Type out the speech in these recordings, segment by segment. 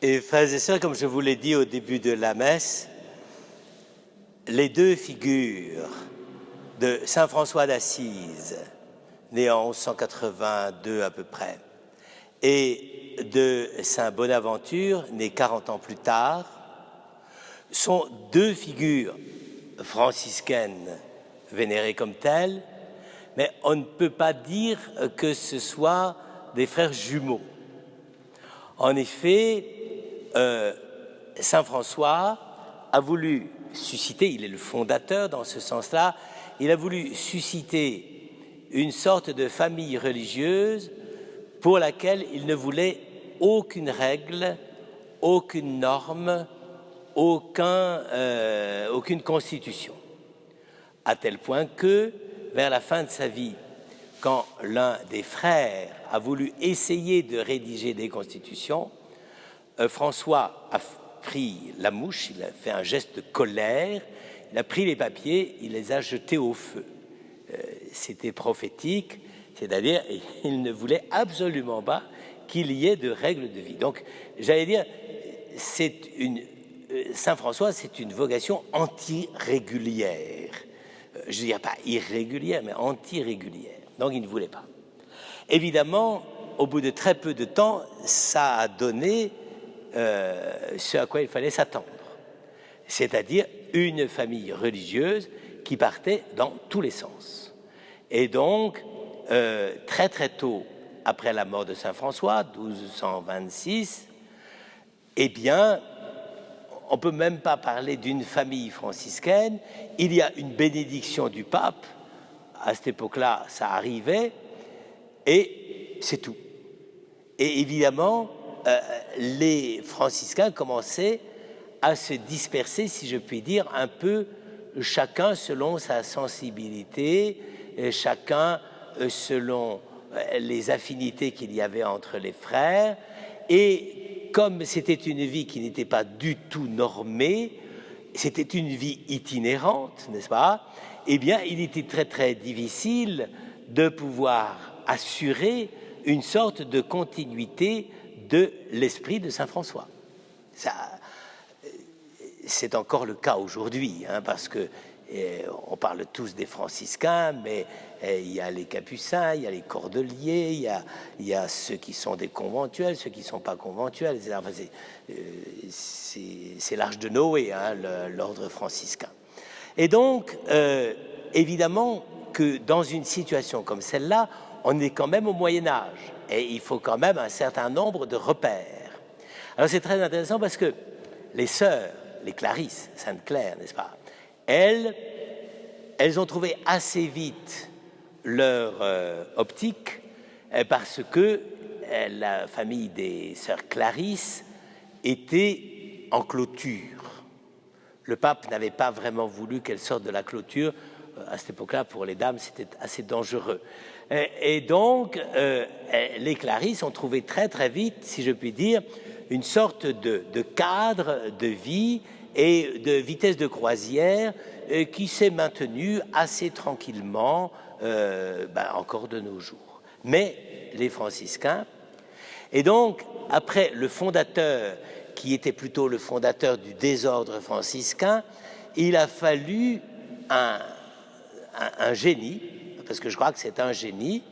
Et frères et sœurs, comme je vous l'ai dit au début de la messe, les deux figures de saint François d'Assise, né en 1182 à peu près, et de saint Bonaventure, né 40 ans plus tard, sont deux figures franciscaines vénérées comme telles, mais on ne peut pas dire que ce soit des frères jumeaux. En effet, saint François a voulu susciter, il est le fondateur dans ce sens-là, il a voulu susciter une sorte de famille religieuse pour laquelle il ne voulait aucune règle, aucune norme, aucune constitution. À tel point que, vers la fin de sa vie, quand l'un des frères a voulu essayer de rédiger des constitutions, François a pris la mouche, il a fait un geste de colère, il a pris les papiers, il les a jetés au feu. C'était prophétique, c'est-à-dire il ne voulait absolument pas qu'il y ait de règles de vie. Donc, j'allais dire, Saint François, c'est une vocation anti-régulière. Je ne dirais pas irrégulière, mais anti-régulière. Donc, il ne voulait pas. Évidemment, au bout de très peu de temps, ça a donné ce à quoi il fallait s'attendre, c'est-à-dire une famille religieuse qui partait dans tous les sens. Et donc, très très tôt, après la mort de saint François, 1226, eh bien, on ne peut même pas parler d'une famille franciscaine. Il y a une bénédiction du pape. À cette époque-là, ça arrivait, et c'est tout. Et évidemment, les franciscains commençaient à se disperser, si je puis dire, un peu chacun selon sa sensibilité, chacun selon les affinités qu'il y avait entre les frères. Et comme c'était une vie qui n'était pas du tout normée, c'était une vie itinérante, n'est-ce pas? Eh bien, il était très très difficile de pouvoir assurer une sorte de continuité de l'esprit de saint François. Ça, c'est encore le cas aujourd'hui, hein, parce que on parle tous des franciscains, mais il y a les capucins, il y a les cordeliers, il y a ceux qui sont des conventuels, ceux qui ne sont pas conventuels, etc. Enfin, c'est l'arche de Noé, hein, l'ordre franciscain. Et donc, évidemment que dans une situation comme celle-là, on est quand même au Moyen-Âge, et il faut quand même un certain nombre de repères. Alors c'est très intéressant parce que les sœurs, les Clarisses, Sainte Claire, n'est-ce pas, elles ont trouvé assez vite leur optique parce que la famille des sœurs Clarisses était en clôture. Le pape n'avait pas vraiment voulu qu'elle sorte de la clôture. À cette époque-là, pour les dames, c'était assez dangereux. Et donc, les Clarisses ont trouvé très très vite, si je puis dire, une sorte de cadre de vie et de vitesse de croisière qui s'est maintenue assez tranquillement encore de nos jours. Mais les franciscains, et donc après le fondateur, qui était plutôt le fondateur du désordre franciscain, il a fallu un génie, parce que je crois que c'est un génie,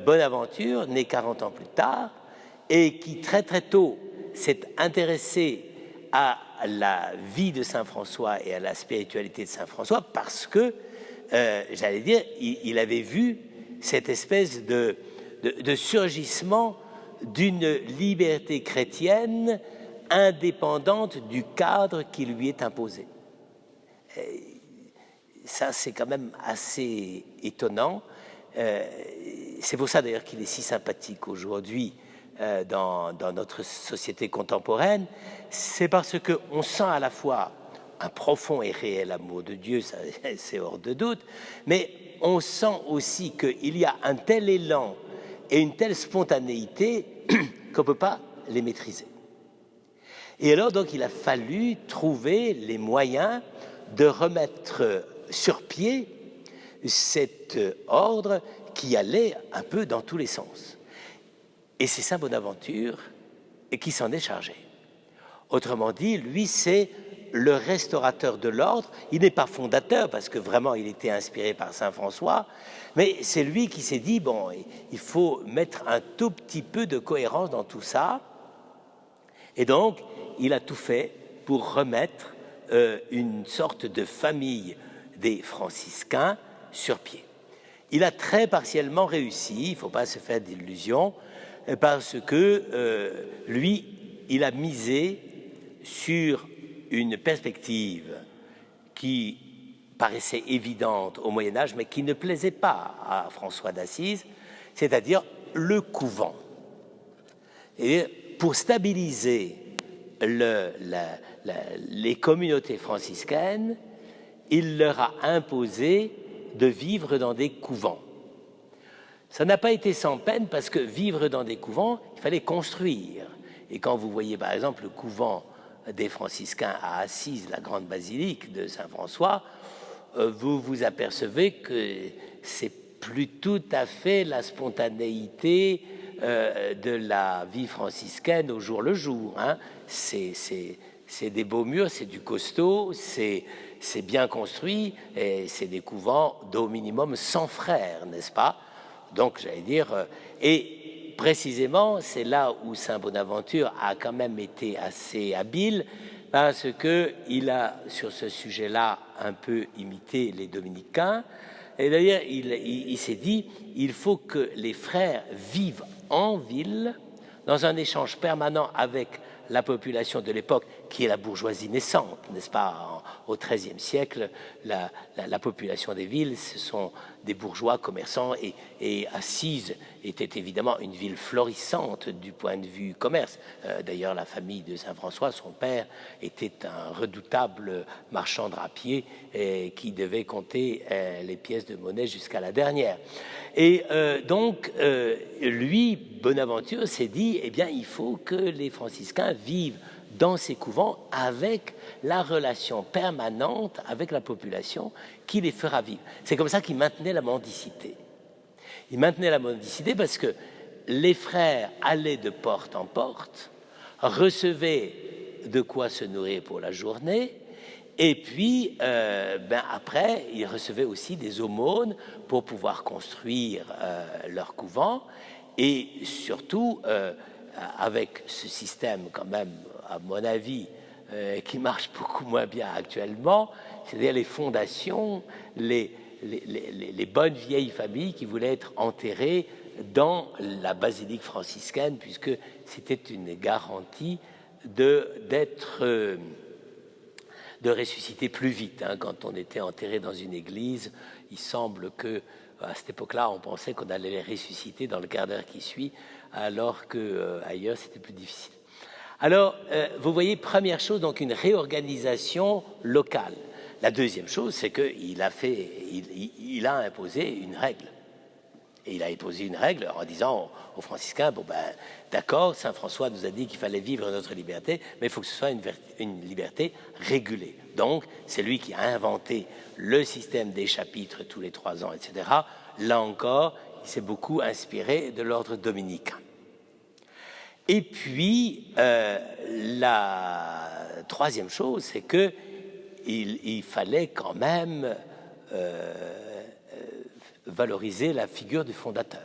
Bonaventure, né 40 ans plus tard, et qui très très tôt s'est intéressé à la vie de saint François et à la spiritualité de saint François parce que, j'allais dire, il avait vu cette espèce de surgissement d'une liberté chrétienne indépendante du cadre qui lui est imposé. Et ça, c'est quand même assez étonnant. C'est pour ça d'ailleurs qu'il est si sympathique aujourd'hui dans notre société contemporaine. C'est parce qu'on sent à la fois un profond et réel amour de Dieu, ça, c'est hors de doute, mais on sent aussi qu'il y a un tel élan et une telle spontanéité qu'on ne peut pas les maîtriser. Et alors, donc, il a fallu trouver les moyens de remettre sur pied cet ordre qui allait un peu dans tous les sens. Et c'est saint Bonaventure et qui s'en est chargé. Autrement dit, lui, c'est le restaurateur de l'ordre. Il n'est pas fondateur, parce que vraiment, il était inspiré par saint François, mais c'est lui qui s'est dit, bon, il faut mettre un tout petit peu de cohérence dans tout ça. Et donc, il a tout fait pour remettre une sorte de famille des franciscains sur pied. Il a très partiellement réussi, il ne faut pas se faire d'illusions, parce que lui, il a misé sur une perspective qui paraissait évidente au Moyen-Âge, mais qui ne plaisait pas à François d'Assise, c'est-à-dire le couvent. Et pour stabiliser les communautés franciscaines, il leur a imposé de vivre dans des couvents. Ça n'a pas été sans peine, parce que vivre dans des couvents, il fallait construire. Et quand vous voyez par exemple le couvent des franciscains à Assise, la grande basilique de Saint-François, vous vous apercevez que c'est plus tout à fait la spontanéité de la vie franciscaine au jour le jour. Hein. C'est des beaux murs, c'est du costaud, c'est bien construit, et c'est des couvents d'au minimum 100 frères, n'est-ce pas? Donc, j'allais dire, et précisément, c'est là où saint Bonaventure a quand même été assez habile, parce qu'il a, sur ce sujet-là, un peu imité les dominicains. Et d'ailleurs, il s'est dit, il faut que les frères vivent en ville, dans un échange permanent avec la population de l'époque, qui est la bourgeoisie naissante, n'est-ce pas? Au XIIIe siècle, la population des villes, ce sont des bourgeois commerçants, et Assise était évidemment une ville florissante du point de vue commerce. D'ailleurs, la famille de Saint-François, son père, était un redoutable marchand drapier qui devait compter les pièces de monnaie jusqu'à la dernière. Et donc, lui, Bonaventure, s'est dit, eh bien, il faut que les franciscains vivent dans ces couvents avec la relation permanente avec la population qui les fera vivre. C'est comme ça qu'il maintenait la mendicité. Il maintenait la mendicité parce que les frères allaient de porte en porte, recevaient de quoi se nourrir pour la journée, et puis après, ils recevaient aussi des aumônes pour pouvoir construire leur couvent, et surtout avec ce système quand même, à mon avis, qui marche beaucoup moins bien actuellement, c'est-à-dire les fondations, les bonnes vieilles familles qui voulaient être enterrées dans la basilique franciscaine, puisque c'était une garantie de ressusciter plus vite. Hein. Quand on était enterré dans une église, il semble que à cette époque-là, on pensait qu'on allait les ressusciter dans le quart d'heure qui suit, alors qu'ailleurs, c'était plus difficile. Alors, vous voyez, première chose, donc une réorganisation locale. La deuxième chose, c'est qu'il a imposé une règle. Et il a imposé une règle en disant aux franciscains, bon ben, d'accord, saint François nous a dit qu'il fallait vivre notre liberté, mais il faut que ce soit une liberté régulée. Donc, c'est lui qui a inventé le système des chapitres tous les 3 ans, etc. Là encore, il s'est beaucoup inspiré de l'ordre dominicain. Et puis, la troisième chose, c'est qu'il fallait quand même valoriser la figure du fondateur.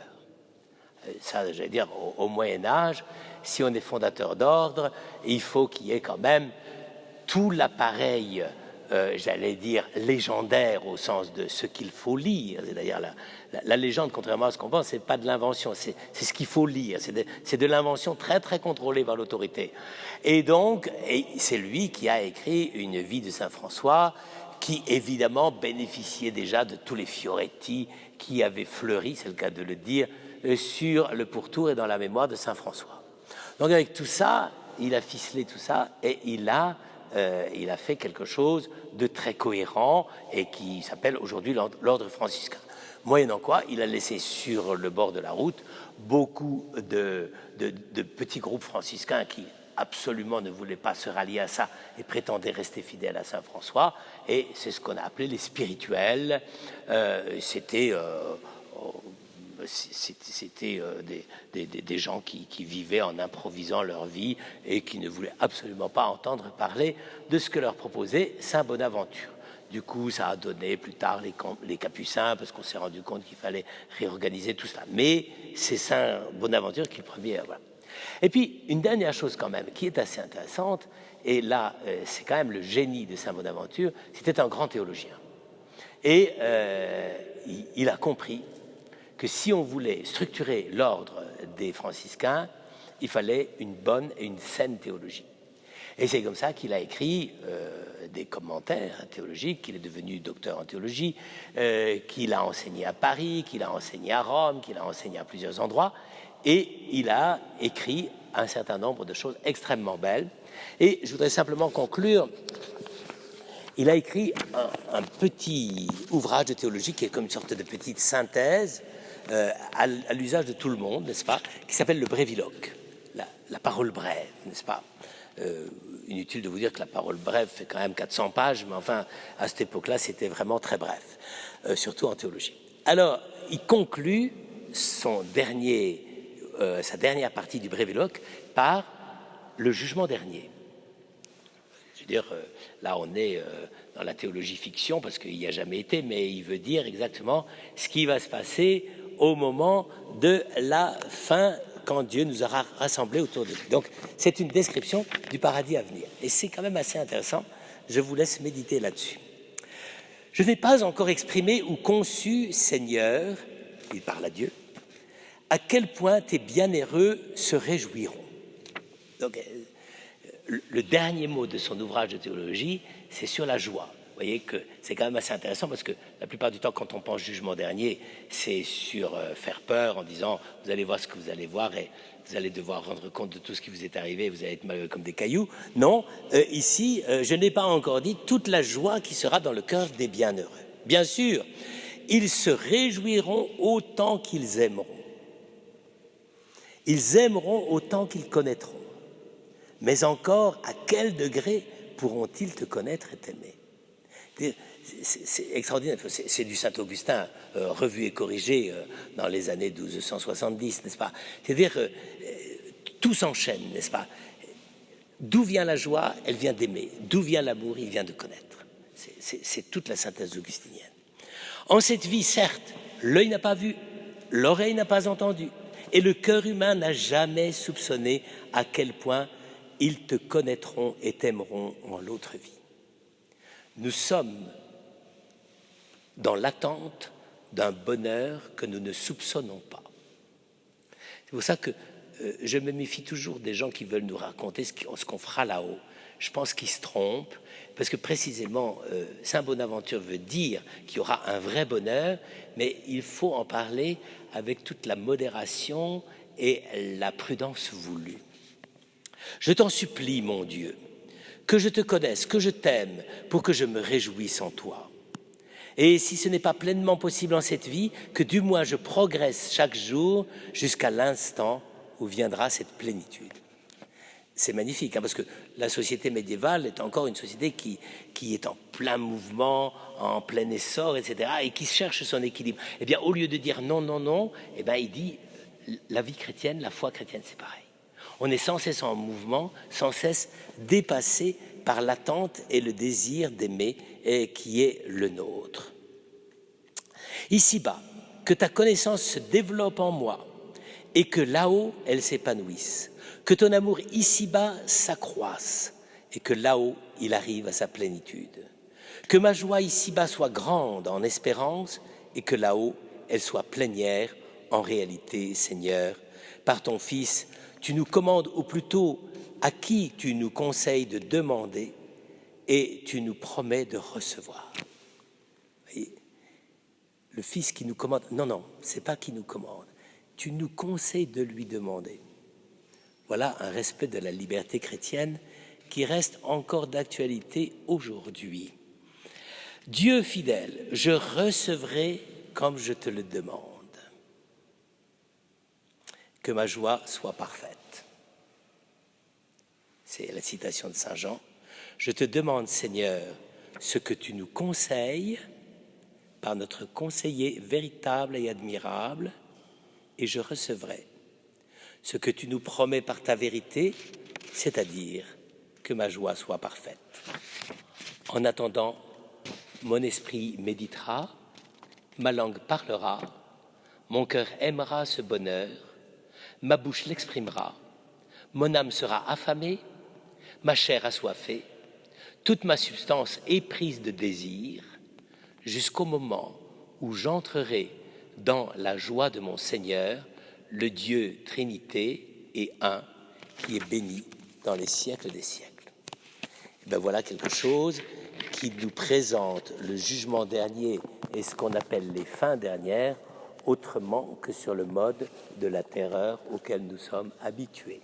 Ça, j'allais dire, au Moyen-Âge, si on est fondateur d'ordre, il faut qu'il y ait quand même tout l'appareil, j'allais dire, légendaire au sens de ce qu'il faut lire. D'ailleurs, la légende, contrairement à ce qu'on pense, c'est pas de l'invention, c'est ce qu'il faut lire. C'est de l'invention très, très contrôlée par l'autorité. Et donc, c'est lui qui a écrit une vie de saint François, qui évidemment bénéficiait déjà de tous les fioretti qui avaient fleuri, c'est le cas de le dire, sur le pourtour et dans la mémoire de saint François. Donc avec tout ça, il a ficelé tout ça et il a fait quelque chose de très cohérent et qui s'appelle aujourd'hui l'ordre franciscain. Moyennant quoi, il a laissé sur le bord de la route beaucoup de petits groupes franciscains qui absolument ne voulaient pas se rallier à ça et prétendaient rester fidèles à saint François, et c'est ce qu'on a appelé les spirituels. C'était C'était des gens qui vivaient en improvisant leur vie et qui ne voulaient absolument pas entendre parler de ce que leur proposait Saint Bonaventure. Du coup, ça a donné plus tard les Capucins, parce qu'on s'est rendu compte qu'il fallait réorganiser tout cela. Mais c'est Saint Bonaventure qui est le premier. Voilà. Et puis, une dernière chose quand même, qui est assez intéressante, et là, c'est quand même le génie de Saint Bonaventure, c'était un grand théologien. Et il a compris que si on voulait structurer l'ordre des franciscains, il fallait une bonne et une saine théologie. Et c'est comme ça qu'il a écrit des commentaires théologiques, qu'il est devenu docteur en théologie, qu'il a enseigné à Paris, qu'il a enseigné à Rome, qu'il a enseigné à plusieurs endroits, et il a écrit un certain nombre de choses extrêmement belles. Et je voudrais simplement conclure. Il a écrit un petit ouvrage de théologie qui est comme une sorte de petite synthèse à l'usage de tout le monde, n'est-ce pas, qui s'appelle le Bréviloque, la parole brève, n'est-ce pas. Inutile de vous dire que la parole brève fait quand même 400 pages, mais enfin, à cette époque-là, c'était vraiment très bref, surtout en théologie. Alors, il conclut sa dernière partie du Bréviloque par le jugement dernier. Je veux dire, là, on est dans la théologie fiction, parce qu'il n'y a jamais été, mais il veut dire exactement ce qui va se passer au moment de la fin, quand Dieu nous aura rassemblés autour de lui. Donc, c'est une description du paradis à venir. Et c'est quand même assez intéressant. Je vous laisse méditer là-dessus. Je n'ai pas encore exprimé ou conçu, Seigneur, il parle à Dieu, à quel point tes bienheureux se réjouiront. Donc, le dernier mot de son ouvrage de théologie, c'est sur la joie. Vous voyez que c'est quand même assez intéressant parce que la plupart du temps, quand on pense jugement dernier, c'est sur faire peur en disant « vous allez voir ce que vous allez voir et vous allez devoir rendre compte de tout ce qui vous est arrivé, vous allez être malheureux comme des cailloux ». Non, ici, je n'ai pas encore dit toute la joie qui sera dans le cœur des bienheureux. Bien sûr, ils se réjouiront autant qu'ils aimeront. Ils aimeront autant qu'ils connaîtront. Mais encore, à quel degré pourront-ils te connaître et t'aimer? C'est extraordinaire, c'est du Saint-Augustin, revu et corrigé dans les années 1270, n'est-ce pas? C'est-à-dire que tout s'enchaîne, n'est-ce pas? D'où vient la joie? Elle vient d'aimer. D'où vient l'amour? Il vient de connaître. C'est toute la synthèse augustinienne. En cette vie, certes, l'œil n'a pas vu, l'oreille n'a pas entendu, et le cœur humain n'a jamais soupçonné à quel point ils te connaîtront et t'aimeront en l'autre vie. Nous sommes dans l'attente d'un bonheur que nous ne soupçonnons pas. C'est pour ça que je me méfie toujours des gens qui veulent nous raconter ce qu'on fera là-haut. Je pense qu'ils se trompent, parce que précisément, Saint Bonaventure veut dire qu'il y aura un vrai bonheur, mais il faut en parler avec toute la modération et la prudence voulue. Je t'en supplie, mon Dieu, que je te connaisse, que je t'aime, pour que je me réjouisse en toi. Et si ce n'est pas pleinement possible en cette vie, que du moins je progresse chaque jour jusqu'à l'instant où viendra cette plénitude. C'est magnifique, hein, parce que la société médiévale est encore une société qui est en plein mouvement, en plein essor, etc., et qui cherche son équilibre. Eh bien, au lieu de dire non, non, non, eh bien, il dit la vie chrétienne, la foi chrétienne, c'est pareil. On est sans cesse en mouvement, sans cesse dépassé par l'attente et le désir d'aimer qui est le nôtre. Ici-bas, que ta connaissance se développe en moi et que là-haut, elle s'épanouisse. Que ton amour ici-bas s'accroisse et que là-haut, il arrive à sa plénitude. Que ma joie ici-bas soit grande en espérance et que là-haut, elle soit plénière en réalité, Seigneur. Par ton Fils, tu nous commandes, ou plutôt à qui tu nous conseilles de demander et tu nous promets de recevoir. Et le Fils qui nous commande, non, c'est pas qui nous commande, tu nous conseilles de lui demander. Voilà un respect de la liberté chrétienne qui reste encore d'actualité aujourd'hui. Dieu fidèle, je recevrai comme je te le demande. Que ma joie soit parfaite. C'est la citation de Saint Jean. Je te demande, Seigneur, ce que tu nous conseilles par notre conseiller véritable et admirable, et je recevrai ce que tu nous promets par ta vérité, c'est-à-dire que ma joie soit parfaite. En attendant, mon esprit méditera, ma langue parlera, mon cœur aimera ce bonheur, ma bouche l'exprimera, mon âme sera affamée, ma chair assoiffée, toute ma substance éprise de désir, jusqu'au moment où j'entrerai dans la joie de mon Seigneur, le Dieu Trinité et un, qui est béni dans les siècles des siècles. Et bien voilà quelque chose qui nous présente le jugement dernier et ce qu'on appelle les fins dernières, autrement que sur le mode de la terreur auquel nous sommes habitués.